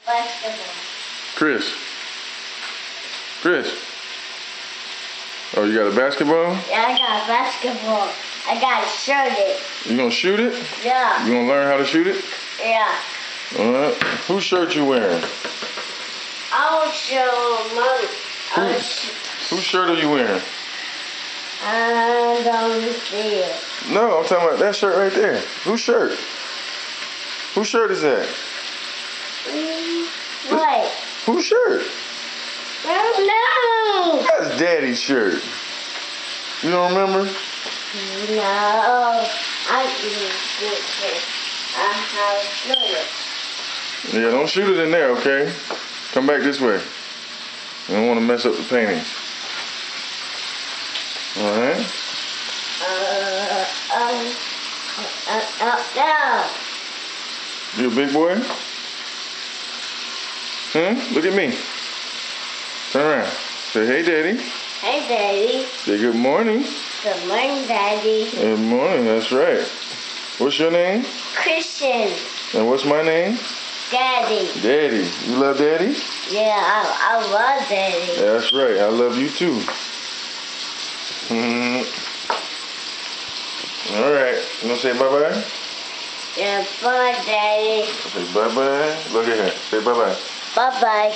Basketball. Chris. Chris. Oh, you got a basketball? Yeah, I got a basketball. I got to shoot it. You gonna shoot it? Yeah. You gonna learn how to shoot it? Yeah. Alright. Whose shirt you wearing? I'll show Mommy. Whose shirt are you wearing? I don't see it. No, I'm talking about that shirt right there. Whose shirt? Whose shirt is that? What? Whose shirt? I That's Daddy's shirt. You don't remember? don't know. No. I didn't shoot it. I have shoot it. Yeah, don't shoot it in there, okay? Come back this way. I don't want to mess up the painting. Alright? No. You a big boy? Look at me. Turn around. Say, hey, Daddy. Hey, Daddy. Say, good morning. Good morning, Daddy. Good morning, that's right. What's your name? Christian. And what's my name? Daddy. Daddy. You love Daddy? Yeah, I love Daddy. That's right. I love you too. All right. You gonna say bye-bye? Yeah, bye, Daddy. Say bye-bye. Look at her. Say bye-bye. Bye-bye.